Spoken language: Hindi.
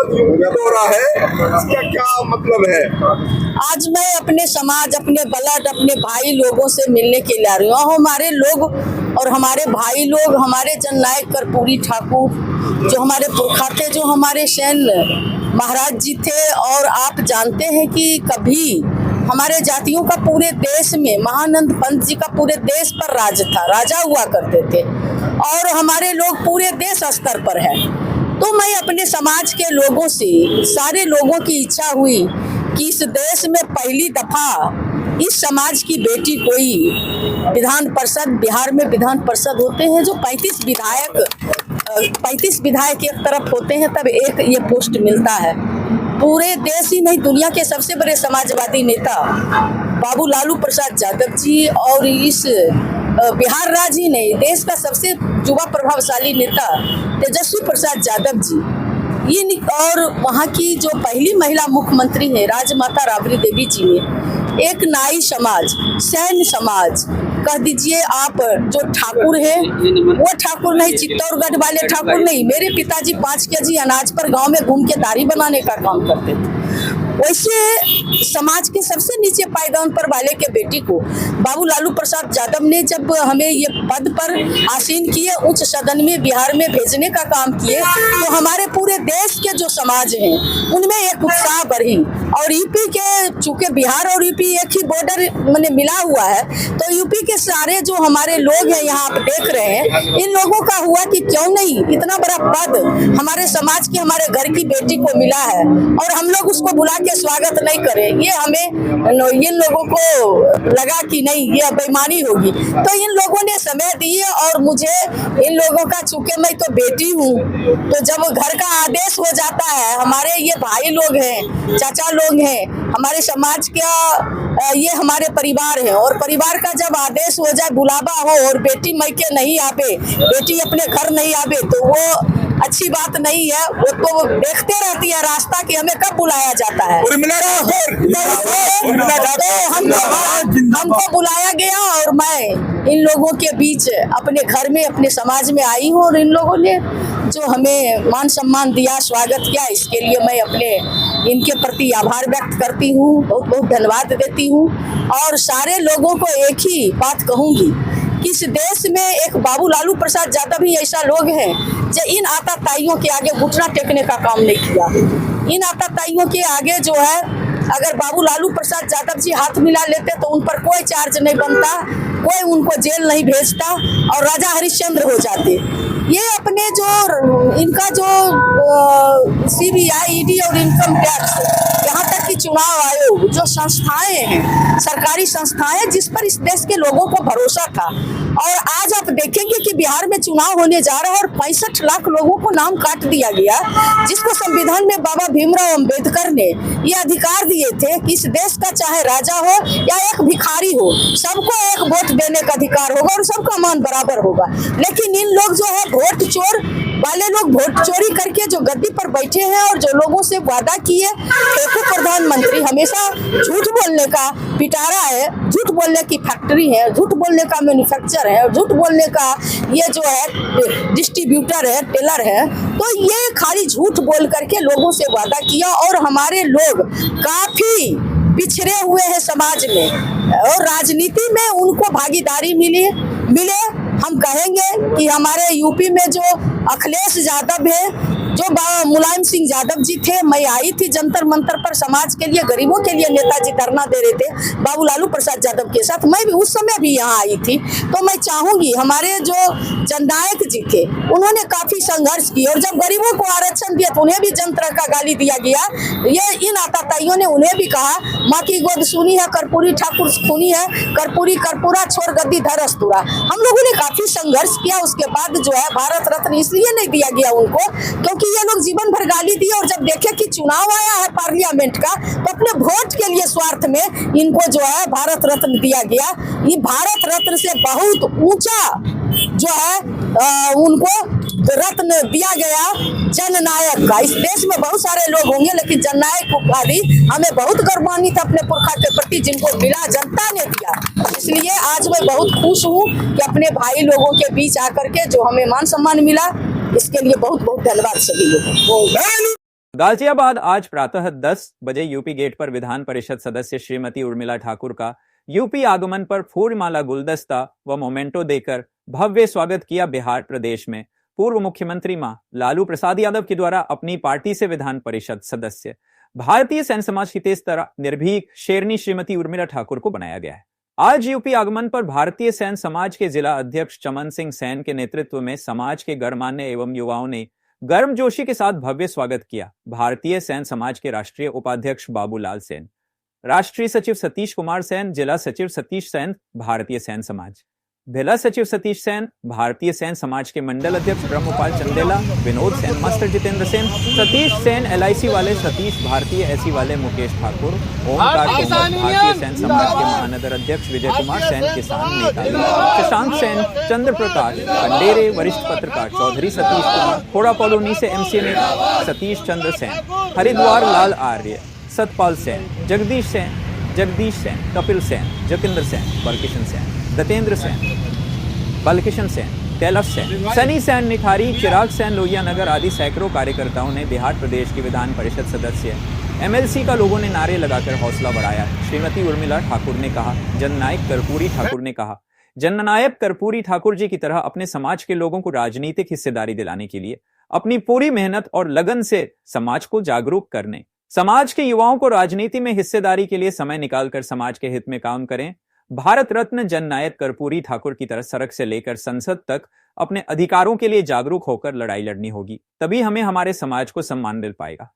हो रहा है, इसका क्या मतलब है? आज मैं अपने समाज, अपने ब्लड, अपने भाई लोगों से मिलने के लिए आ रही हूँ। हमारे लोग और हमारे भाई लोग, हमारे जननायक कर्पूरी ठाकुर जो हमारे पुरखा थे, जो हमारे सैन्य महाराज जी थे। और आप जानते हैं कि कभी हमारे जातियों का पूरे देश में महानंद पंत जी का पूरे देश पर राज था, राजा हुआ करते थे और हमारे लोग पूरे देश स्तर पर है। तो मैं अपने समाज के लोगों से, सारे लोगों की इच्छा हुई कि इस देश में पहली दफा इस समाज की बेटी कोई विधान परिषद, बिहार में विधान परिषद होते हैं जो 35 विधायक एक तरफ होते हैं, तब एक ये पोस्ट मिलता है। पूरे देश ही नहीं, दुनिया के सबसे बड़े समाजवादी नेता बाबू लालू प्रसाद यादव जी और इस बिहार राज्य ही नहीं, देश का सबसे युवा प्रभावशाली नेता तेजस्वी प्रसाद यादव जी, ये और वहाँ की जो पहली महिला मुख्यमंत्री है राजमाता राबड़ी देवी जी ने एक नाई समाज, सैन्य समाज कह दीजिए आप, जो ठाकुर है वो ठाकुर नहीं, चित्तौड़गढ़ वाले ठाकुर नहीं। मेरे पिताजी 5 केजी अनाज पर गांव में घूम के दाढ़ी बनाने का काम करते थे। वैसे समाज के सबसे नीचे पायदान पर वाले के बेटी को बाबू लालू प्रसाद यादव ने जब हमें ये पद पर आसीन किए, उच्च सदन में बिहार में भेजने का काम किए, तो हमारे पूरे देश के जो समाज हैं उनमें एक उत्साह बढ़ी। और यूपी के, चूंकि बिहार और यूपी एक ही बॉर्डर मैंने मिला हुआ है, तो यूपी के सारे जो हमारे लोग हैं यहाँ आप देख रहे हैं, इन लोगों का हुआ कि क्यों नहीं इतना बड़ा पद हमारे समाज की, हमारे घर की बेटी को मिला है और हम लोग उसको बुला के स्वागत नहीं करें। ये हमें, इन लोगों को लगा कि नहीं ये बेईमानी होगी, तो इन लोगों ने समय दिए और मुझे इन लोगों का, चूंकि मैं तो बेटी हूँ, तो जब घर का आदेश हो जाता है, हमारे ये भाई लोग हैं, चाचा लोग हैं, हमारे समाज का ये हमारे परिवार है, और परिवार का जब आदेश हो जाए, बुलावा हो और बेटी मैके नहीं आवे, बेटी अपने घर नहीं आवे, तो वो अच्छी बात नहीं है। वो तो देखते रहती है रास्ता कि हमें कब बुलाया जाता है। हमको बुलाया गया और मैं इन लोगों के बीच अपने घर में, अपने समाज में आई हूँ, और इन लोगों ने जो हमें मान सम्मान दिया, स्वागत किया, इसके लिए मैं अपने इनके प्रति आभार व्यक्त करती हूँ, बहुत बहुत धन्यवाद देती हूँ। और सारे लोगों को एक ही बात कहूँगी कि इस देश में एक बाबू लालू प्रसाद यादव ही ऐसा लोग हैं जो इन आताताइयों के आगे घुटना टेकने का काम नहीं किया। इन आताताइयों के आगे जो है, अगर बाबू लालू प्रसाद यादव जी हाथ मिला लेते तो उन पर कोई चार्ज नहीं बनता, कोई उनको जेल नहीं भेजता और राजा हरिश्चंद्र हो जाते। ये अपने जो इनका जो CBI, ED और इनकम टैक्स, यहाँ तक कि चुनाव आयोग, जो संस्थाएं हैं, सरकारी संस्थाएं जिस पर इस देश के लोगों को भरोसा था, और आज आप देखेंगे कि बिहार में चुनाव होने जा रहा है और 65 लाख लोगों को नाम काट दिया गया, जिसको संविधान में बाबा भीमराव अंबेडकर ने ये अधिकार दिए थे कि इस देश का चाहे राजा हो या एक भिखारी हो, सबको एक वोट देने का अधिकार होगा और सबका मान बराबर होगा। लेकिन इन लोग जो है वोट चोर वाले लोग, वोट चोरी करके जो गद्दी पर बैठे हैं और जो लोगों से वादा किए, एक प्रधानमंत्री हमेशा झूठ बोलने का पिटारा है, झूठ बोलने की फैक्ट्री है, झूठ बोलने का मैन्युफैक्चर है, झूठ बोलने का ये जो है डिस्ट्रीब्यूटर है, टेलर है। तो ये खाली झूठ बोल करके लोगों से वादा किया, और हमारे लोग काफी पिछड़े हुए हैं समाज में, और राजनीति में उनको भागीदारी मिले। हम कहेंगे कि हमारे यूपी में जो अखिलेश यादव है, जो मुलायम सिंह यादव जी थे, मैं आई थी जंतर मंतर पर समाज के लिए, गरीबों के लिए नेताजी धरना दे रहे थे बाबू लालू प्रसाद यादव के साथ, मैं भी उस समय भी यहाँ आई थी। तो मैं चाहूंगी, हमारे जो जननायक जी थे उन्होंने काफी संघर्ष किया, और जब गरीबों को आरक्षण दिया तो उन्हें भी जन तरह का गाली दिया गया। ये इन आताताइयों ने उन्हें भी कहा, माँ की गोद सुनी है, कर्पूरी ठाकुर सुनी है, कर्पूरी कर्पूरा छोड़ गद्दी धर अस्तूरा। हम लोगों ने काफी संघर्ष किया, उसके बाद जो है भारत रत्न इसलिए नहीं दिया गया उनको क्योंकि ये लोग जीवन भर गाली दिए, और जब देखे कि चुनाव आया है पार्लियामेंट का, तो अपने वोट के लिए स्वार्थ में इनको जो है भारत रत्न दिया गया। ये भारत रत्न से बहुत ऊंचा जो है उनको रत्न दिया गया जननायक का। इस देश में बहुत सारे लोग होंगे, लेकिन जननायक उपाधि हमें बहुत गौरवान्वित अपने पुरखा के प्रति जिनको मिला, जनता ने दिया। इसलिए आज मैं बहुत खुश हूँ कि अपने भाई लोगों के बीच आकर के जो हमें मान सम्मान मिला, इसके लिए बहुत बहुत धन्यवाद सभी लोगों को। गाजियाबाद आज प्रातः 10 बजे यूपी गेट पर विधान परिषद सदस्य श्रीमती उर्मिला ठाकुर का यूपी आगमन पर फूलमाला, गुलदस्ता व मोमेंटो देकर भव्य स्वागत किया। बिहार प्रदेश में पूर्व मुख्यमंत्री मां लालू प्रसाद यादव के द्वारा अपनी पार्टी से विधान परिषद सदस्य भारतीय सैन समाज की तेज तरह निर्भीक शेरनी श्रीमती उर्मिला ठाकुर को बनाया गया है। आज यूपी आगमन पर भारतीय सैन समाज के जिला अध्यक्ष चमन सिंह सैन के नेतृत्व में समाज के गणमान्य एवं युवाओं ने गर्मजोशी के साथ भव्य स्वागत किया। भारतीय सैन समाज के राष्ट्रीय उपाध्यक्ष बाबूलाल सेन, राष्ट्रीय सचिव सतीश कुमार सेन, जिला सचिव सतीश सेन भारतीय सैन समाज, जिला सचिव सतीश सेन भारतीय सैन समाज के मंडल अध्यक्ष ब्रह्मपाल चंदेला, विनोद सेन मास्टर जितेंद्र सेन, सतीश सेन LIC वाले सतीश, भारतीय SC वाले मुकेश ठाकुर, ओमकार तोमर भारतीय सैन समाज के महानगर अध्यक्ष विजय कुमार सेन, किसान नेता शशांक सेन, चंद्र प्रकाश खंडेरे, वरिष्ठ पत्रकार चौधरी सतीश कुमार, खोड़ा कॉलोनी से MCA नेता सतीश चंद्र सेन, हरिद्वार लाल आर्य, सतपाल सेन, जगदीश सेन, कपिल सेन, जतिंद्र सेन, बलकिशन सेन, दतेंद्र सेन, बलकिशन सेन, कैलाश सेन, सनी सेन निखारी, चिराग सेन लोहिया नगर आदि सैकड़ों कार्यकर्ताओं ने बिहार प्रदेश की विधान परिषद सदस्य MLC का लोगों ने नारे लगाकर हौसला बढ़ाया। श्रीमती उर्मिला ठाकुर ने कहा, जननायक कर्पूरी ठाकुर जी की तरह अपने समाज के लोगों को राजनीतिक हिस्सेदारी दिलाने के लिए अपनी पूरी मेहनत और लगन से समाज को जागरूक करने, समाज के युवाओं को राजनीति में हिस्सेदारी के लिए समय निकालकर समाज के हित में काम करें। भारत रत्न जननायक कर्पूरी ठाकुर की तरह सड़क से लेकर संसद तक अपने अधिकारों के लिए जागरूक होकर लड़ाई लड़नी होगी, तभी हमें हमारे समाज को सम्मान मिल पाएगा।